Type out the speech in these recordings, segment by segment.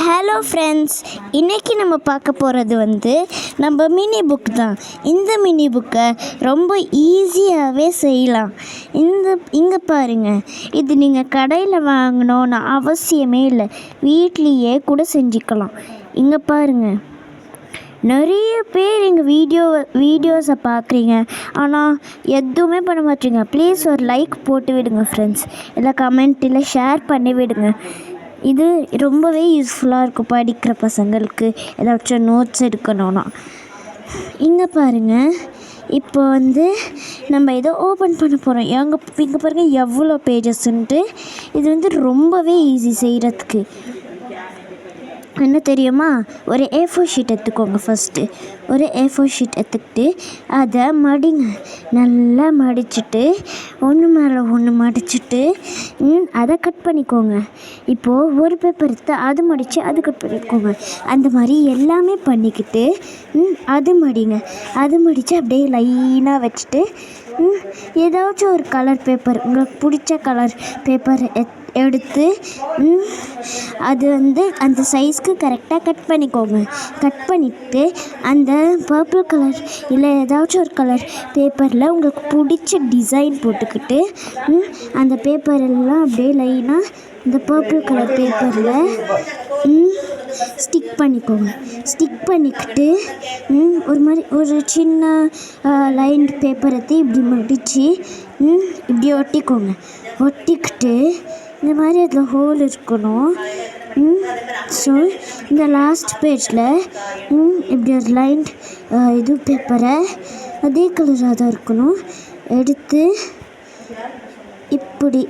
Hello friends, இன்றைக்கி நம்ம பார்க்க போகிறது நம்ம மினி புக் தான். இந்த மினி புக்கை ரொம்ப ஈஸியாகவே செய்யலாம். இங்கே பாருங்கள், இது நீங்கள் கடையில் வாங்கணும்னு அவசியமே இல்லை, வீட்லேயே கூட செஞ்சுக்கலாம். இங்கே பாருங்கள், நிறைய பேர் எங்கள் வீடியோஸை பார்க்குறீங்க, ஆனால் எதுவுமே பண்ண மாட்டீங்க. ப்ளீஸ் ஒரு லைக் போட்டு விடுங்க ஃப்ரெண்ட்ஸ், இல்லை கமெண்ட்டில் ஷேர் பண்ணி விடுங்க. இது ரொம்பவே யூஸ்ஃபுல்லாக இருக்கும் படிக்கிற பசங்களுக்கு, ஏதாச்சும் நோட்ஸ் எடுக்கணும்னா. இங்கே பாருங்கள், இப்போ நம்ம இதை ஓப்பன் பண்ண போகிறோம். இங்கே பாருங்கள் எவ்வளோ பேஜஸ்ன்ட்டு. இது ரொம்பவே ஈஸி செய்கிறதுக்கு. என்ன தெரியுமா, ஒரு A4 ஷீட் எடுத்துக்கோங்க. ஃபஸ்ட்டு ஒரு A4 ஷீட் எடுத்துக்கிட்டு அதை மடிங்க, நல்லா மடிச்சுட்டு ஒன்று மேலே ஒன்று மடிச்சுட்டு அதை கட் பண்ணிக்கோங்க. இப்போது ஒரு பேப்பர் எடுத்து அது மடித்து அது கட் பண்ணிக்கோங்க. அந்த மாதிரி எல்லாமே பண்ணிக்கிட்டு அது மடிங்க. அது மடித்து அப்படியே லைனாக வச்சுட்டு ஏதாச்சும் ஒரு கலர் பேப்பர், உங்களுக்கு பிடிச்ச கலர் பேப்பர் எடுத்து அது அந்த சைஸ்க்கு கரெக்டாக கட் பண்ணிக்கோங்க. கட் பண்ணிவிட்டு அந்த பர்பிள் கலர் இல்லை ஏதாச்சும் ஒரு கலர் பேப்பரில் உங்களுக்கு பிடிச்ச டிசைன் போட்டுக்கிட்டு அந்த பேப்பர் எல்லாம் அப்படியே லைனாக இந்த பர்பிள் கலர் பேப்பரில் ஸ்டிக் பண்ணிக்கோங்க. ஸ்டிக் பண்ணிக்கிட்டு ஒரு சின்ன லைன் பேப்பர் எடுத்து இப்படி மடித்து இப்படி ஒட்டிக்கோங்க. ஒட்டிக்கிட்டு இந்த மாதிரி அதில் ஹோல் இருக்கணும். ஸோ இந்த லாஸ்ட் பேஜில் இப்படி ஒரு லைன் இது பேப்பரை அதே கலராக தான் இருக்கணும் எடுத்து இப்படி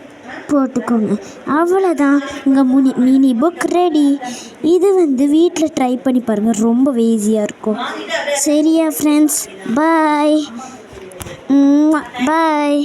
போட்டுக்கோங்க. அவ்வளோதான், உங்கள் மினி புக் ரெடி. இது வீட்டில் ட்ரை பண்ணி பாருங்கள், ரொம்ப ஈஸியாக இருக்கும். சரியா ஃப்ரெண்ட்ஸ், பாய் பாய்.